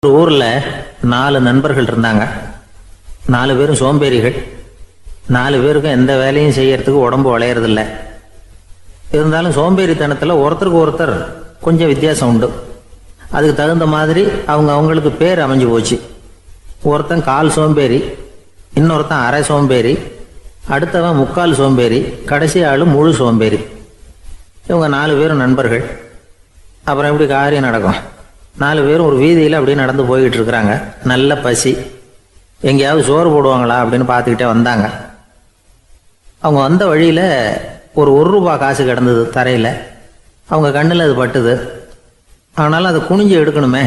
ஒரு ஊர்ல 4 நண்பர்கள் இருந்தாங்க. 4 பேரும் சோம்பேறிகள். 4 பேருக்கும் எந்த வேலையும் செய்யறதுக்கு உடம்பு வளையறதில்ல. இருந்தாலும் சோம்பேறித்தனத்துல ஒருத்தருக்கு ஒருத்தர் கொஞ்சம் வித்தியாசம் உண்டு. அதுக்கு தகுந்த மாதிரி அவங்களுக்கு பேர் அமைஞ்சு போச்சு. ஒருத்தன் கால் சோம்பேறி, இன்னொருத்தன் அரை சோம்பேறி, அடுத்தவன் முக்கால் சோம்பேறி, கடைசி ஆளு முழு சோம்பேறி. இவங்க 4 பேரும் நண்பர்கள். அப்புறம் எப்படி காரியம் நடக்கும்? 4 பேரும் ஒரு வீதியில் அப்படியே நடந்து போய்கிட்டு இருக்கிறாங்க. நல்ல பசி. எங்கேயாவது சோறு போடுவாங்களா அப்படின்னு பார்த்துக்கிட்டே வந்தாங்க. அவங்க வந்த வழியில் ஒரு ரூபா காசு கிடந்தது தரையில். அவங்க கண்ணில் அது பட்டுது. ஆனாலும் அதை குனிஞ்சு எடுக்கணுமே,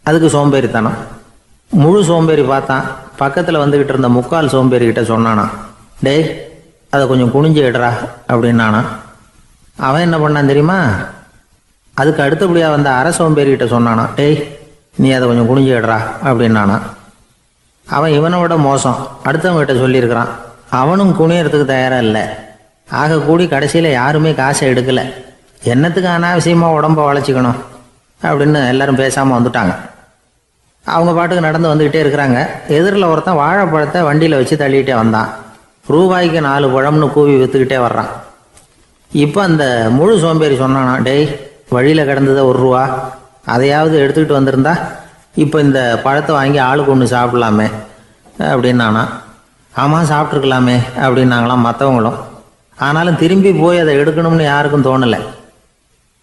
அதுக்கு சோம்பேறித்தனம். முழு சோம்பேறி பார்த்தான். பக்கத்தில் வந்துக்கிட்டு இருந்த முக்கால் சோம்பேறிக்கிட்ட சொன்னானா, டேய் அதை கொஞ்சம் குனிஞ்சு எடுறா அப்படின்னானா. அவன் என்ன பண்ணான் தெரியுமா? அதுக்கு அடுத்தபடியாக வந்த அரை சோம்பேறிகிட்ட சொன்னானா, டேய் நீ அதை கொஞ்சம் குனிஞ்சு எடுறா அப்படின்னானா. அவன் இவனை விட மோசம். அடுத்தவங்ககிட்ட சொல்லியிருக்கிறான். அவனும் குனியறதுக்கு தயாராக இல்லை. ஆக கூடி கடைசியில் யாருமே காசை எடுக்கலை. என்னத்துக்கு அனாவசியமாக உடம்ப வளைச்சிக்கணும் அப்படின்னு எல்லாரும் பேசாமல் வந்துட்டாங்க. அவங்க பாட்டுக்கு நடந்து வந்துக்கிட்டே இருக்கிறாங்க. எதிரில் ஒருத்தன் வாழைப்பழத்தை வண்டியில் வச்சு தள்ளிக்கிட்டே வந்தான். ரூபாய்க்கு 4 பழம்னு கூவி விற்றுக்கிட்டே வர்றான். இப்போ அந்த முழு சோம்பேறி சொன்னானா, டேய் வழியில் கிடந்ததை 1 ரூபா, அதையாவது எடுத்துக்கிட்டு வந்திருந்தா இப்போ இந்த பழத்தை வாங்கி ஆளுக்கு ஒன்று சாப்பிடலாமே அப்படின்னானா. ஆமாம் சாப்பிட்ருக்கலாமே அப்படின்னாங்களாம் மற்றவங்களும். ஆனாலும் திரும்பி போய் அதை எடுக்கணும்னு யாருக்கும் தோணலை.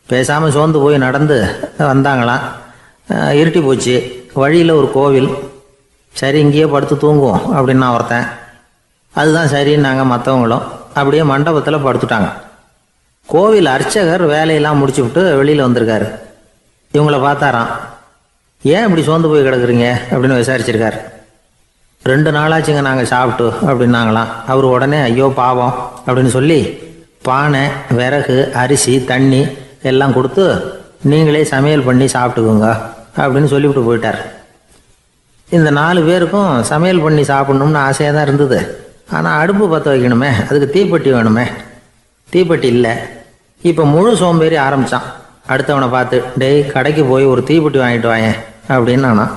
பேசாமல் சோர்ந்து போய் நடந்து வந்தாங்களாம். இருட்டி போச்சு. வழியில் ஒரு கோவில். சரி இங்கேயே படுத்து தூங்குவோம் அப்படின்னா ஒருத்தன். அதுதான் சரின்னாங்க மற்றவங்களும். அப்படியே மண்டபத்தில் படுத்துட்டாங்க. கோவில் அர்ச்சகர் வேலையெல்லாம் முடிச்சு விட்டு வெளியில் வந்திருக்காரு. இவங்கள பார்த்தாராம். ஏன் இப்படி சோர்ந்து போய் கிடக்குறீங்க அப்படின்னு விசாரிச்சிருக்காரு. 2 நாளாச்சுங்க நாங்கள் சாப்பிட்டு அப்படின்னாங்களாம். அவர் உடனே ஐயோ பாவம் அப்படின்னு சொல்லி பானை, விறகு, அரிசி, தண்ணி எல்லாம் கொடுத்து நீங்களே சமையல் பண்ணி சாப்பிட்டுக்குங்க அப்படின்னு சொல்லிவிட்டு போயிட்டார். இந்த 4 பேருக்கும் சமையல் பண்ணி சாப்பிட்ணும்னு ஆசையாக தான் இருந்தது. ஆனால் அடுப்பு பற்ற வைக்கணுமே, அதுக்கு தீப்பெட்டி வேணுமே. தீப்பெட்டி இல்லை. இப்போ முழு சோம்பேறி ஆரம்பித்தான். அடுத்தவனை பார்த்து, டேய் கடைக்கு போய் ஒரு தீப்பெட்டி வாங்கிட்டு வாயேன் அப்படின்னு நானான்.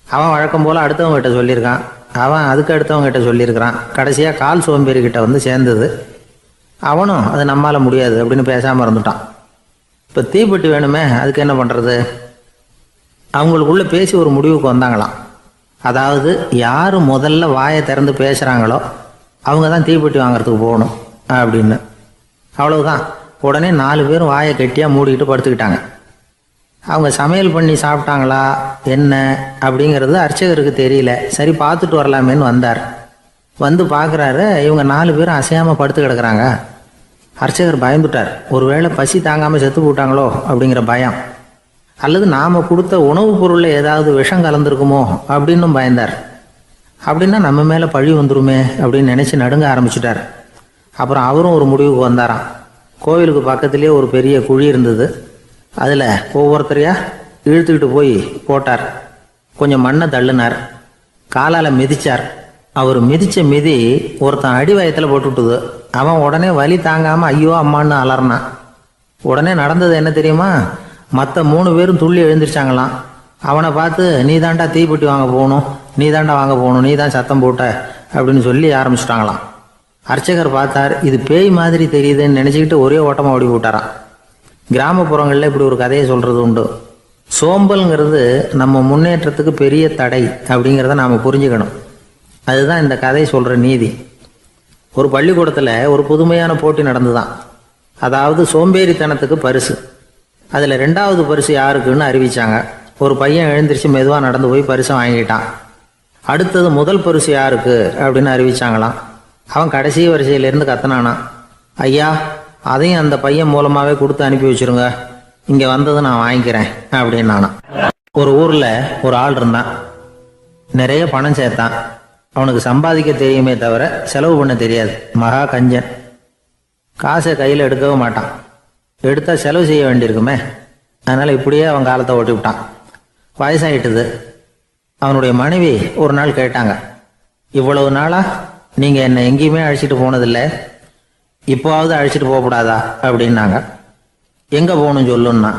அவன் வழக்கம் போல் அடுத்தவங்ககிட்ட சொல்லியிருக்கான். அவன் அதுக்கு அடுத்தவங்ககிட்ட சொல்லியிருக்கிறான். கடைசியாக கால் சோம்பேறிக்கிட்ட வந்து சேர்ந்தது. அவனும் அது நம்மால் முடியாது அப்படின்னு பேசாமல் இருந்துட்டான். இப்போ தீப்பெட்டி வேணுமே, அதுக்கு என்ன பண்ணுறது? அவங்களுக்குள்ளே பேசி ஒரு முடிவுக்கு வந்தாங்களாம். அதாவது யார் முதல்ல வாயை திறந்து பேசுகிறாங்களோ அவங்க தான் தீப்பெட்டி வாங்கிறதுக்கு போகணும் அப்படின்னு. அவ்வளவுதான். உடனே 4 பேரும் வாயை கெட்டியாக மூடிக்கிட்டு படுத்துக்கிட்டாங்க. அவங்க சமையல் பண்ணி சாப்பிட்டாங்களா என்ன அப்படிங்கிறது அர்ச்சகருக்கு தெரியல. சரி பார்த்துட்டு வரலாமேன்னு வந்தார். வந்து பார்க்குறாரு, இவங்க 4 பேரும் அசையாமல் படுத்து கிடக்குறாங்க. அர்ச்சகர் பயந்துட்டார். ஒருவேளை பசி தாங்காமல் செத்து போட்டாங்களோ அப்படிங்கிற பயம், அல்லது நாம் கொடுத்த உணவுப் பொருளில் ஏதாவது விஷம் கலந்துருக்குமோ அப்படின்னும் பயந்தார். அப்படின்னா நம்ம மேலே பழி வந்துருமே அப்படின்னு நினச்சி நடுங்க ஆரம்பிச்சுட்டார். அப்புறம் அவரும் ஒரு முடிவுக்கு வந்தாராம். கோவிலுக்கு பக்கத்துலேயே ஒரு பெரிய குழி இருந்தது. அதில் ஒவ்வொருத்தரையா இழுத்துக்கிட்டு போய் போட்டார். கொஞ்சம் மண்ணை தள்ளினார். காலால் மிதித்தார். அவர் மிதித்த மிதி ஒருத்தன் அடி வயத்தில் போட்டுவிட்டுது. அவன் உடனே வலி தாங்காமல் ஐயோ அம்மான்னு அலறினான். உடனே நடந்தது என்ன தெரியுமா? மற்ற 3 பேரும் துள்ளி எழுந்திரிச்சாங்களாம். அவனை பார்த்து நீ தாண்டா தீப்பெட்டி வாங்க போகணும், நீ தாண்டா வாங்க போகணும், நீ தான் சத்தம் போட்ட அப்படின்னு சொல்லி ஆரம்பிச்சிட்டாங்களாம். அர்ச்சகர் பார்த்தார். இது பேய் மாதிரி தெரியுதுன்னு நினச்சிக்கிட்டு ஒரே ஓட்டமாக ஓடி போட்டாராம். கிராமப்புறங்களில் இப்படி ஒரு கதையை சொல்கிறது உண்டு. சோம்பல்ங்கிறது நம்ம முன்னேற்றத்துக்கு பெரிய தடை அப்படிங்கிறத நாம் புரிஞ்சுக்கணும். அதுதான் இந்த கதை சொல்கிற நீதி. ஒரு பள்ளிக்கூடத்தில் ஒரு புதுமையான போட்டி நடந்துதான். அதாவது சோம்பேறித்தனத்துக்கு பரிசு. அதில் 2வது பரிசு யாருக்குன்னு அறிவிச்சாங்க. ஒரு பையன் எழுந்திரிச்சு மெதுவாக நடந்து போய் பரிசை வாங்கிட்டான். அடுத்தது முதல் பரிசு யாருக்கு அப்படின்னு அறிவிச்சாங்களாம். அவன் கடைசி வரிசையிலேருந்து கத்தனானா, ஐயா அதையும் அந்த பையன் மூலமாகவே கொடுத்து அனுப்பி வச்சுருங்க, இங்கே வந்தது நான் வாங்கிக்கிறேன் அப்படின்னு நானா. ஒரு ஊரில் ஒரு ஆள் இருந்தான். நிறைய பணம் சேர்த்தான். அவனுக்கு சம்பாதிக்க தெரியுமே தவிர செலவு பண்ண தெரியாது. மகா கஞ்சன். காசை கையில் எடுக்கவும் மாட்டான். எடுத்தால் செலவு செய்ய வேண்டியிருக்குமே. அதனால் இப்படியே அவன் காலத்தை ஓட்டி விட்டான். வயசாகிட்டுது. அவனுடைய மனைவி ஒரு நாள் கேட்டாங்க, இவ்வளவு நாளாக நீங்கள் என்னை எங்கேயுமே அழைச்சிட்டு போனதில்லை, இப்போவாவது அழைச்சிட்டு போகக்கூடாதா அப்படின்னாங்க. எங்கே போகணும்னு சொல்லுன்னா.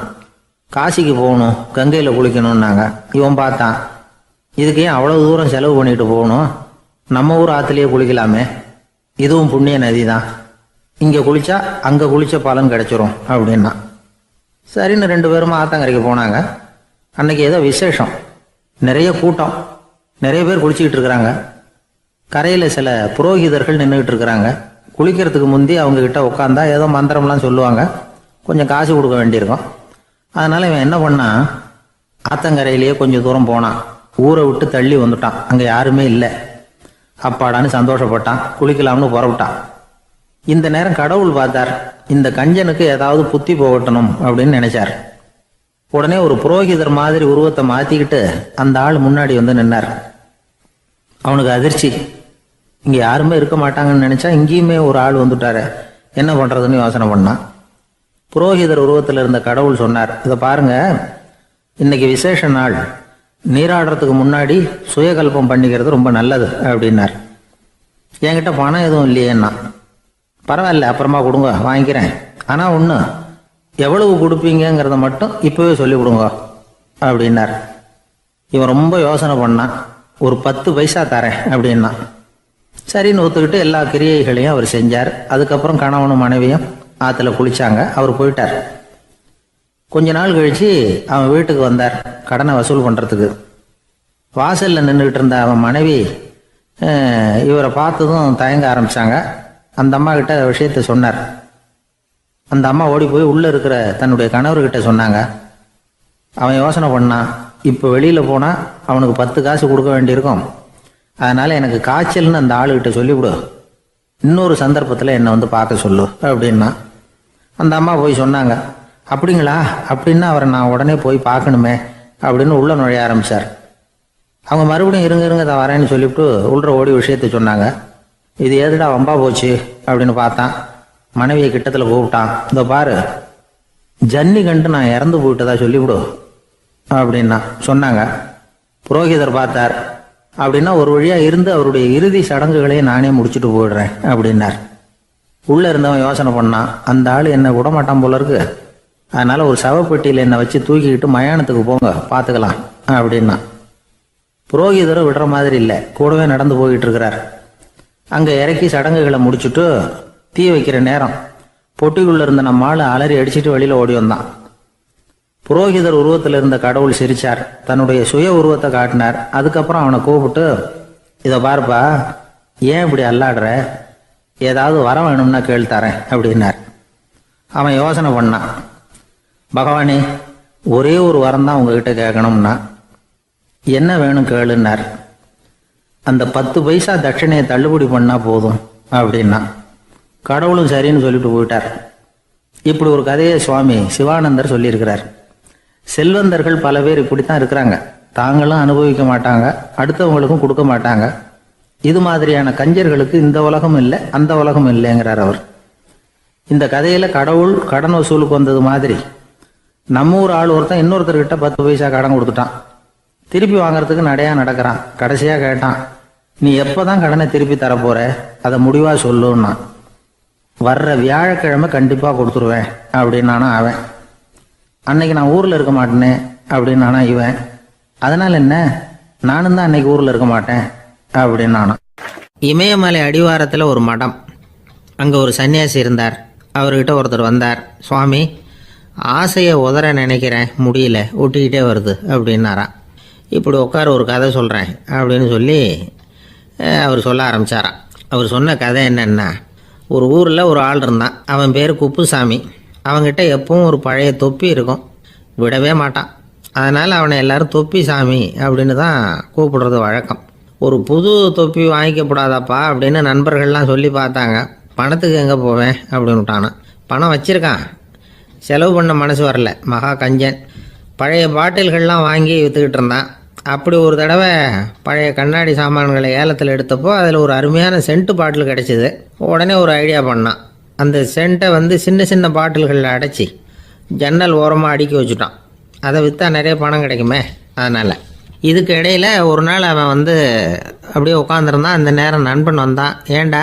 காசிக்கு போகணும், கங்கையில் குளிக்கணும்னாங்க. இவன் பார்த்தான், இதுக்கு ஏன் அவ்வளோ தூரம் செலவு பண்ணிட்டு போகணும், நம்ம ஊர் ஆற்றுலேயே குளிக்கலாமே, இதுவும் புண்ணிய நதி தான், இங்கே குளிச்சா அங்கே குளிச்ச பலன் கிடைச்சிரும் அப்படின்னா. சரின்னு 2 பேரும் ஆத்தங்கரைக்கு போனாங்க. அன்னைக்கு ஏதோ விசேஷம், நிறைய கூட்டம், நிறைய பேர் குளிச்சுக்கிட்டு இருக்கிறாங்க. கரையில் சில புரோகிதர்கள் நின்றுக்கிட்டு இருக்கிறாங்க. குளிக்கிறதுக்கு முந்தி அவங்க கிட்ட உட்காந்தா ஏதோ மந்திரம்லாம் சொல்லுவாங்க, கொஞ்சம் காசு கொடுக்க வேண்டியிருக்கும். அதனால இவன் என்ன பண்ணான், ஆத்தங்கரையிலேயே கொஞ்சம் தூரம் போனான். ஊரை விட்டு தள்ளி வந்துட்டான், அங்கே யாருமே இல்லை. அப்பாடான்னு சந்தோஷப்பட்டான், குளிக்கலாம்னு புறப்பட்டான். இந்த நேரம் கடவுள் பார்த்தார், இந்த கஞ்சனுக்கு ஏதாவது புத்தி போகட்டணும் அப்படின்னு நினைச்சார். உடனே ஒரு புரோகிதர் மாதிரி உருவத்தை மாத்திக்கிட்டு அந்த ஆள் முன்னாடி வந்து நின்னார். அவனுக்கு அதிர்ச்சி, இங்க யாருமே இருக்க மாட்டாங்கன்னு நினைச்சா இங்கேயுமே ஒரு ஆள் வந்துட்டாரு, என்ன பண்றதுன்னு யோசனை பண்ணான். புரோகிதர் உருவத்தில் இருந்த கடவுள் சொன்னார், இதை பாருங்க, இன்னைக்கு விசேஷ நாள், நீராடுறதுக்கு முன்னாடி சுயகல்பம் பண்ணிக்கிறது ரொம்ப நல்லது அப்படின்னார். என்கிட்ட பணம் எதுவும் இல்லையேன்னா. பரவாயில்ல, அப்புறமா கொடுங்க, வாங்கிக்கிறேன். ஆனால் ஒன்று, எவ்வளவு கொடுப்பீங்கிறத மட்டும் இப்போவே சொல்லி கொடுங்க அப்படின்னார். இவன் ரொம்ப யோசனை பண்ணான், ஒரு 10 பைசா தரேன் அப்படின்னா. சரின்னு ஒத்துக்கிட்டு எல்லா கிரியைகளையும் அவர் செஞ்சார். அதுக்கப்புறம் கணவனும் மனைவியும் ஆற்றுல குளிச்சாங்க. அவர் போயிட்டார். கொஞ்ச நாள் கழிச்சு அவன் வீட்டுக்கு வந்தார் கடனை வசூல் பண்ணுறதுக்கு. வாசலில் நின்றுக்கிட்டு இருந்த அவன் மனைவி இவரை பார்த்ததும் தயங்க ஆரம்பித்தாங்க. அந்த அம்மா கிட்ட விஷயத்த சொன்னார். அந்த அம்மா ஓடி போய் உள்ளே இருக்கிற தன்னுடைய கணவர்கிட்ட சொன்னாங்க. அவன் யோசனை பண்ணான், இப்போ வெளியில் போனால் அவனுக்கு 10 காசு கொடுக்க வேண்டியிருக்கும், அதனால் எனக்கு காய்ச்சல்னு அந்த ஆளுகிட்ட சொல்லிவிடு, இன்னொரு சந்தர்ப்பத்தில் என்னை வந்து பார்க்க சொல்லு அப்படின்னா. அந்த அம்மா போய் சொன்னாங்க. அப்படிங்களா, அப்படின்னா அவரை நான் உடனே போய் பார்க்கணுமே அப்படின்னு உள்ள நுழைய ஆரம்பித்தார். அவங்க மறுபடியும் இருங்க தான் வரேன்னு சொல்லிவிட்டு உள்ள ஓடி விஷயத்த சொன்னாங்க. இது எதுடா வம்பா போச்சு அப்படின்னு பார்த்தான். மனைவியை கிட்டத்தில் கூப்பிட்டான். இதோ பாரு, ஜன்னி கண்டு நான் இறந்து போயிட்டதா சொல்லிவிடு அப்படின்னா சொன்னாங்க. புரோகிதர் பார்த்தார். அப்படின்னா ஒரு வழியாக இருந்து அவருடைய இறுதி சடங்குகளையும் நானே முடிச்சுட்டு போயிடுறேன் அப்படின்னார். உள்ளே இருந்தவன் யோசனை பண்ணான், அந்த ஆள் என்னை விட மாட்டான் போல இருக்கு, அதனால் ஒரு சவப்பெட்டியில் என்னை வச்சு தூக்கிக்கிட்டு மயானத்துக்கு போங்க, பார்த்துக்கலாம் அப்படின்னா. புரோகிதரும் விடுற மாதிரி இல்லை, கூடவே நடந்து போயிட்டு இருக்கிறார். அங்கே இறக்கி சடங்குகளை முடிச்சுட்டு தீ வைக்கிற நேரம் பொட்டிக்குள்ளே இருந்த நம்ம ஆள் அலறி அடிச்சுட்டு வெளியில் ஓடி வந்தான். புரோகிதர் உருவத்தில் இருந்த கடவுள் சிரிச்சார், தன்னுடைய சுய உருவத்தை காட்டினார். அதுக்கப்புறம் அவனை கூப்பிட்டு, இதை பாருப்பா, ஏன் இப்படி அல்லாடுற, ஏதாவது வர வேணும்னா கேள் தரேன் அப்படின்னார். அவன் யோசனை பண்ணான், பகவானே, ஒரே ஒரு வரம் தான் உங்ககிட்ட கேட்கணும்னா. என்ன வேணும் கேளுன்னார். அந்த 10 பைசா தட்சணையை தள்ளுபடி பண்ணா போதும் அப்படின்னா. கடவுளும் சரின்னு சொல்லிட்டு போயிட்டார். இப்படி ஒரு கதையை சுவாமி சிவானந்தர் சொல்லியிருக்கிறார். செல்வந்தர்கள் பல பேர் இப்படித்தான் இருக்கிறாங்க, தாங்களும் அனுபவிக்க மாட்டாங்க, அடுத்தவங்களுக்கும் கொடுக்க மாட்டாங்க. இது மாதிரியான கஞ்சர்களுக்கு இந்த உலகம் இல்லை அந்த உலகம் இல்லைங்கிறார் அவர். இந்த கதையில கடவுள் கடன் வசூலுக்கு வந்தது மாதிரி நம்ம ஊர் ஆள் ஒருத்தன் இன்னொருத்தர்கிட்ட 10 பைசா கடன் கொடுத்துட்டான். திருப்பி வாங்கறதுக்கு நடையா நடக்கிறான். கடைசியா கேட்டான், நீ எப்பதான் கடனை திருப்பி தரப்போற, அதை முடிவா சொல்லுன்னா. வர்ற வியாழக்கிழமை கண்டிப்பா கொடுத்துருவேன் அப்படின்னானா அவன். அன்னைக்கு நான் ஊர்ல இருக்க மாட்டேனே அப்படின்னானா இவன். அதனால என்ன, நானும் தான் அன்னைக்கு ஊர்ல இருக்க மாட்டேன் அப்படின்னானா. இமயமலை அடிவாரத்தில் ஒரு மடம், அங்கே ஒரு சன்னியாசி இருந்தார். அவர்கிட்ட ஒருத்தர் வந்தார். சுவாமி, ஆசையை உதற நினைக்கிறேன், முடியல, ஒட்டிக்கிட்டே வருது அப்படின்னாராம். இப்படி உட்கார, ஒரு கதை சொல்கிறேன் அப்படின்னு சொல்லி அவர் சொல்ல ஆரம்பித்தாராம். அவர் சொன்ன கதை என்னென்னா, ஒரு ஊரில் ஒரு ஆள் இருந்தான். அவன் பேர் குப்புசாமி. அவன்கிட்ட எப்பவும் ஒரு பழைய தொப்பி இருக்கும், விடவே மாட்டான். அதனால் அவனை எல்லாரும் தொப்பி சாமி அப்படின்னு தான் கூப்பிடுறது வழக்கம். ஒரு புது தொப்பி வாங்கிக்கப்படாதாப்பா அப்படின்னு நண்பர்கள்லாம் சொல்லி பார்த்தாங்க. பணத்துக்கு எங்கே போவேன் அப்படின்னு விட்டானா. பணம் வச்சுருக்கான், செலவு பண்ண மனசு வரல, மகா கஞ்சன். பழைய பாட்டில்கள்லாம் வாங்கி விற்றுக்கிட்டு இருந்தான். அப்படி ஒரு தடவை பழைய கண்ணாடி சாமான்களை ஏலத்தில் எடுத்தப்போ அதில் ஒரு அருமையான சென்ட்டு பாட்டில் கிடச்சிது. உடனே ஒரு ஐடியா பண்ணான். அந்த சென்ட்டை சின்ன சின்ன பாட்டில்களில் அடைச்சி ஜன்னல் ஓரமாக அடுக்கி வச்சுட்டான். அதை விற்றா நிறைய பணம் கிடைக்குமே, அதனால். இதுக்கு இடையில் ஒரு நாள் அவன் அப்படியே உட்காந்துருந்தான். அந்த நேரம் நண்பன் வந்தான். ஏண்டா,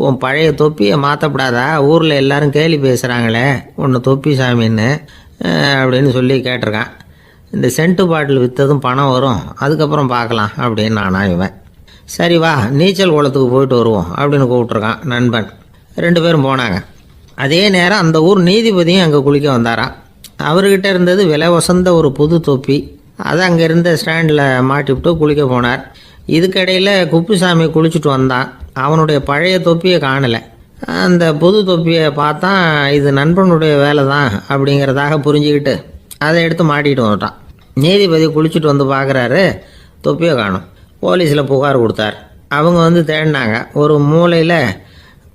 உன் பழைய தொப்பியை மாற்றப்படாதா, ஊரில் எல்லாரும் கேலி பேசுகிறாங்களே ஒன்று தொப்பி சாமின்னு, அப்படின்னு சொல்லி கேட்டிருக்கான். இந்த சென்ட்டு பாட்டில் விற்றதும் பணம் வரும், அதுக்கப்புறம் பார்க்கலாம் அப்படின்னு நானா இவன். சரி வா நீச்சல் குளத்துக்கு போயிட்டு வருவோம் அப்படின்னு கூப்பிட்ருக்கான் நண்பன். 2 பேரும் போனாங்க. அதே நேரம் அந்த ஊர் நீதிபதியும் அங்கே குளிக்க வந்தாராம். அவர்கிட்ட இருந்தது விலை வசந்த ஒரு புது தொப்பி. அதை அங்கே இருந்த ஸ்டாண்டில் மாட்டிவிட்டு குளிக்க போனார். இதுக்கிடையில் குப்புசாமி குளிச்சுட்டு வந்தான். அவனுடைய பழைய தொப்பியை காணலை. அந்த புது தொப்பியை பார்த்தா இது நண்பனுடைய வேலை தான் அப்படிங்கிறதாக புரிஞ்சுக்கிட்டு அதை எடுத்து மாட்டிகிட்டு வந்துட்டான். நீதிபதி குளிச்சுட்டு வந்து பார்க்குறாரு, தொப்பியை காணும். போலீஸில் புகார் கொடுத்தார். அவங்க வந்து தேடினாங்க. ஒரு மூலையில்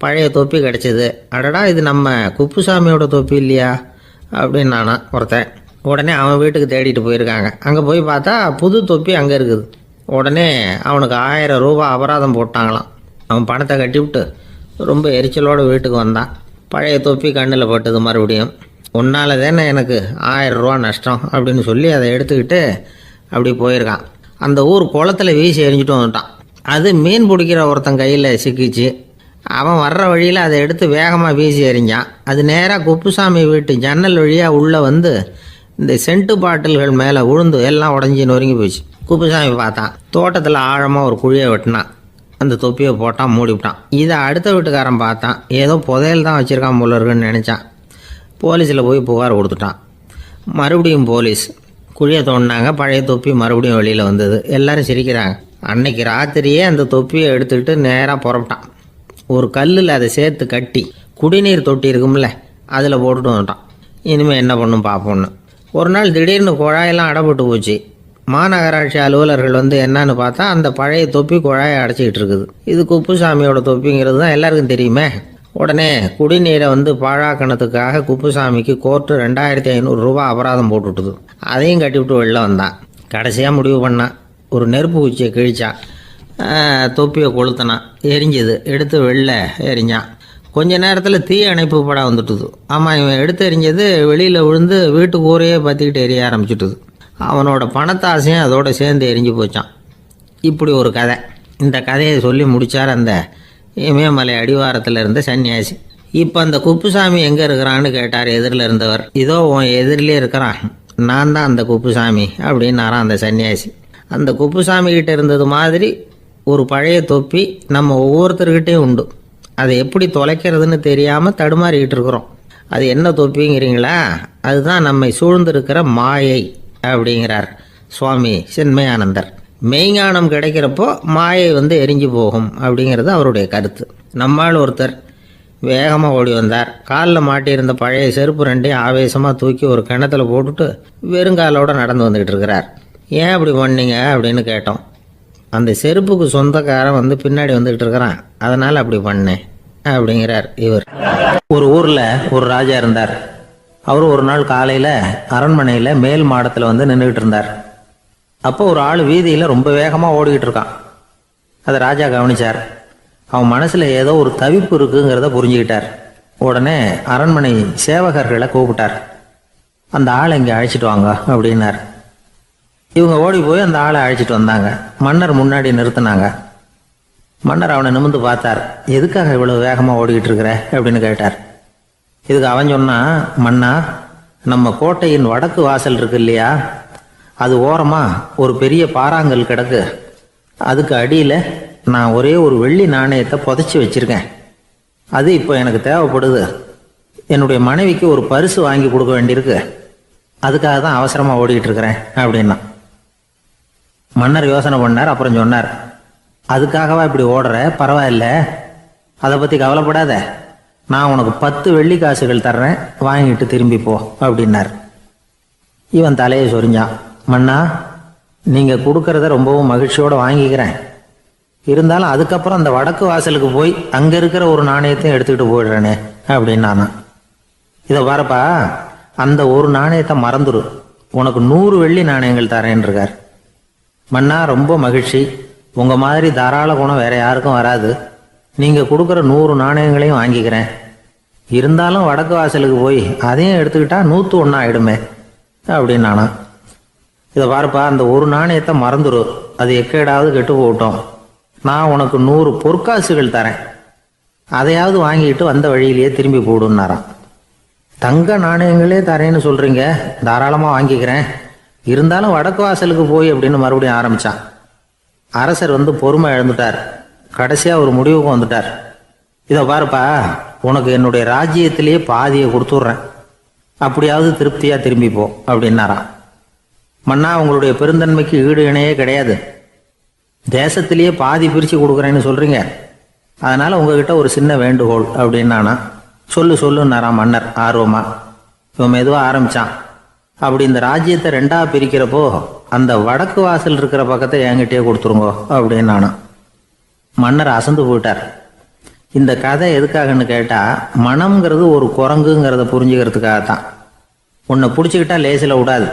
பழைய தொப்பி கிடச்சிது. அடடா இது நம்ம குப்புசாமியோட தொப்பி இல்லையா அப்படின்னு நானா ஒருத்தன். உடனே அவன் வீட்டுக்கு தேடிட்டு போயிருக்காங்க. அங்கே போய் பார்த்தா புது தொப்பி அங்கே இருக்குது. உடனே அவனுக்கு 1000 ரூபா அபராதம் போட்டாங்களாம். அவன் பணத்தை கட்டிவிட்டு ரொம்ப எரிச்சலோடு வீட்டுக்கு வந்தான். பழைய தொப்பி கண்ணில் பட்டது. மறுபடியும் உன்னால் தானே எனக்கு 1000 ரூபா நஷ்டம் அப்படின்னு சொல்லி அதை எடுத்துக்கிட்டு அப்படி போயிருக்கான். அந்த ஊர் குளத்தில் வீசி எரிஞ்சிட்டு வந்துட்டான். அது மீன் பிடிக்கிற ஒருத்தன் கையில் சிக்கிச்சு. அவன் வர்ற வழியில் அதை எடுத்து வேகமாக வீசி எறிஞ்சான். அது நேராக குப்புசாமி வீட்டு ஜன்னல் வழியாக உள்ளே வந்து இந்த சென்ட்டு பாட்டில்கள் மேலே விழுந்து எல்லாம் உடஞ்சி நொறுங்கி போச்சு. குப்புசாமி பார்த்தான். தோட்டத்தில் ஆழமாக ஒரு குழியை வெட்டினான். அந்த தொப்பியை போட்டான், மூடிவிட்டான். இதை அடுத்த வீட்டுக்காரன் பார்த்தான். ஏதோ புதையல் தான் வச்சுருக்கான் போல இருக்குன்னு நினச்சான். போலீஸில் போய் புகார் கொடுத்துட்டான். மறுபடியும் போலீஸ் குழியை தோண்டினாங்க. பழைய தொப்பி மறுபடியும் வெளியில் வந்தது. எல்லோரும் சிரிக்கிறாங்க. அன்னைக்கு ராத்திரியே அந்த தொப்பியை எடுத்துக்கிட்டு நேராக புறப்பட்டான். ஒரு கல்லில் அதை சேர்த்து கட்டி குடிநீர் தொட்டி இருக்கும்ல அதில் போட்டுட்டு வந்துட்டான். இனிமேல் என்ன பண்ணும் பார்ப்போன்னு. ஒரு நாள் திடீர்னு குழாயெல்லாம் அடைப்பட்டு போச்சு. மாநகராட்சி அலுவலர்கள் வந்து என்னன்னு பார்த்தா அந்த பழைய தொப்பி குழாயை அடைச்சிக்கிட்டு இருக்குது. இது குப்புசாமியோட தொப்பிங்கிறது தான் எல்லாருக்கும் தெரியுமே. உடனே குடிநீரை வந்து பாழாக்கணத்துக்காக குப்புசாமிக்கு கோர்ட்டு 2500 ரூபா அபராதம் போட்டுவிட்டுது. அதையும் கட்டிவிட்டு வெளில வந்தான். கடைசியாக முடிவு பண்ணான். ஒரு நெருப்பு குச்சியை கிழிச்சான். தொப்பியை கொளுத்தினான். எரிஞ்சது. எடுத்து வெளில எரிஞ்சான். கொஞ்ச நேரத்தில் தீ அணைப்பு படம் வந்துட்டுது. ஆமாம், இவன் எடுத்து எரிஞ்சது வெளியில் விழுந்து வீட்டு கூரையே பற்றிக்கிட்டு எரிய ஆரம்பிச்சுட்டுது. அவனோட பணத்தாசையும் அதோடு சேர்ந்து எரிஞ்சு போச்சான். இப்படி ஒரு கதை. இந்த கதையை சொல்லி முடித்தார் அந்த இமயமலை அடிவாரத்தில் இருந்த சன்னியாசி. இப்போ அந்த குப்புசாமி எங்கே இருக்கிறான்னு கேட்டார் எதிரில் இருந்தவர். இதோ உன் எதிரிலே இருக்கிறான், நான் தான் அந்த குப்புசாமி அப்படின்னாரான் அந்த சன்னியாசி. அந்த குப்புசாமி கிட்ட இருந்தது மாதிரி ஒரு பழைய தொப்பி நம்ம ஒவ்வொருத்தர்கிட்டையும் உண்டு. அதை எப்படி தொலைக்கிறதுன்னு தெரியாமல் தடுமாறிக்கிட்டு இருக்கிறோம். அது என்ன தொப்பிங்கிறீங்களா? அதுதான் நம்மை சூழ்ந்திருக்கிற மாயை அப்படிங்கிறார் சுவாமி சின்மயானந்தர். மெய்ஞானம் கிடைக்கிறப்போ மாயை வந்து எரிஞ்சு போகும் அப்படிங்கிறது அவருடைய கருத்து. நம்மால் ஒருத்தர் வேகமாக ஓடி வந்தார். காலில் மாட்டியிருந்த பழைய செருப்பு 2ஐயும் ஆவேசமாக தூக்கி ஒரு கிணத்துல போட்டுட்டு வெறுங்காலோடு நடந்து வந்துக்கிட்டு இருக்கிறார். ஏன் அப்படி பண்ணீங்க அப்படின்னு கேட்டோம். அந்த செருப்புக்கு சொந்தக்காரன் வந்து பின்னாடி வந்துக்கிட்டு இருக்கிறான், அதனால் அப்படி பண்ணேன் அப்படிங்கிறார் இவர். ஒரு ஊரில் ஒரு ராஜா இருந்தார். அவர் ஒரு நாள் காலையில் அரண்மனையில் மேல் மாடத்தில் வந்து நின்றுக்கிட்டு இருந்தார். அப்போ ஒரு ஆள் வீதியில் ரொம்ப வேகமாக ஓடிக்கிட்டு இருக்கான். அதை ராஜா கவனித்தார். அவன் மனசில் ஏதோ ஒரு தவிப்பு இருக்குங்கிறத புரிஞ்சுக்கிட்டார். உடனே அரண்மனை சேவகர்களை கூப்பிட்டார். அந்த ஆளை இங்கே அழைச்சிட்டு வாங்க அப்படின்னார். இவங்க ஓடி போய் அந்த ஆளை அழைச்சிட்டு வந்தாங்க. மன்னர் முன்னாடி நிறுத்தினாங்க. மன்னர் அவனை நிமிர்ந்து பார்த்தார். எதுக்காக இவ்வளவு வேகமாக ஓடிக்கிட்டு இருக்கிற அப்படின்னு கேட்டார். இதுக்கு அவன் சொன்னான், மன்னா, நம்ம கோட்டையின் வடக்கு வாசல் இருக்கு இல்லையா, அது ஓரமாக ஒரு பெரிய பாறாங்கல் கிடக்கு. அதுக்கு அடியில் நான் ஒரே ஒரு வெள்ளி நாணயத்தை புதைச்சி வச்சிருக்கேன். அது இப்போ எனக்கு தேவைப்படுது. என்னுடைய மனைவிக்கு ஒரு பரிசு வாங்கி கொடுக்க வேண்டியிருக்கு. அதுக்காக தான் அவசரமாக ஓடிக்கிட்டு இருக்கிறேன் அப்படின்னா. மன்னர் யோசனை பண்ணார். அப்புறம் சொன்னார், அதுக்காகவா இப்படி ஓடுற? பரவாயில்ல, அதை பற்றி கவலைப்படாத. நான் உனக்கு 10 வெள்ளி காசுகள் தர்றேன், வாங்கிட்டு திரும்பி போ அப்படின்னார். இவன் தலையை சொரிஞ்சான். மன்னா, நீங்கள் கொடுக்கறத ரொம்பவும் மகிழ்ச்சியோடு வாங்கிக்கிறேன். இருந்தாலும் அதுக்கப்புறம் அந்த வடக்கு வாசலுக்கு போய் அங்கே இருக்கிற ஒரு நாணயத்தையும் எடுத்துக்கிட்டு போயிடுறேனே அப்படின்னானா. இதை பாருப்பா, அந்த ஒரு நாணயத்தை மறந்துடு, உனக்கு 100 வெள்ளி நாணயங்கள் தரேன் இருக்கார். மன்னா, ரொம்ப மகிழ்ச்சி. உங்கள் மாதிரி தாராள குணம் வேற யாருக்கும் வராது. நீங்கள் கொடுக்குற 100 நாணயங்களையும் வாங்கிக்கிறேன். இருந்தாலும் வடக்கு வாசலுக்கு போய் அதையும் எடுத்துக்கிட்டா 101 ஆகிடுமே அப்படின்னானா. இதை பாருப்பா, அந்த ஒரு நாணயத்தை மறந்துடு, அது எக்கேடாவது கெட்டு போகட்டும். நான் உனக்கு 100 பொற்காசுகள் தரேன், அதையாவது வாங்கிட்டு வந்த வழியிலேயே திரும்பி போடுன்னாரான். தங்க நாணயங்களே தரேன்னு சொல்றீங்க, தாராளமா வாங்கிக்கிறேன், இருந்தாலும் வடக்கு வாசலுக்கு போய் அப்படின்னு மறுபடியும் ஆரம்பிச்சான். அரசர் பொறுமை இழந்துட்டார். கடைசியா ஒரு முடிவுக்கு வந்துட்டார். இதை பாருப்பா, உனக்கு என்னுடைய ராஜ்யத்திலேயே பாதியை கொடுத்துட்றேன், அப்படியாவது திருப்தியா திரும்பிப்போ அப்படின்னாராம். மன்னா, உங்களுடைய பெருந்தன்மைக்கு ஈடு இணையே கிடையாது. தேசத்திலேயே பாதி பிரிச்சு கொடுக்குறேன்னு சொல்றீங்க, அதனால உங்ககிட்ட ஒரு சின்ன வேண்டுகோள் அப்படின்னானா. சொல்லுன்னாராம் மன்னர் ஆர்வமா. இவன் மெதுவா ஆரம்பிச்சான். அப்படி இந்த ராஜ்யத்தை ரெண்டா பிரிக்கிறப்போ அந்த வடக்கு வாசல் இருக்கிற பக்கத்தை என்கிட்டயே கொடுத்துருங்கோ அப்படின்னானா. மன்னர் அசந்து போயிட்டார். இந்த கதை எதுக்காகன்னு கேட்டா, மனம்ங்கிறது ஒரு குரங்குங்கிறத புரிஞ்சுக்கிறதுக்காகத்தான். உன்னை பிடிச்சிக்கிட்டா லேசில் விடாது.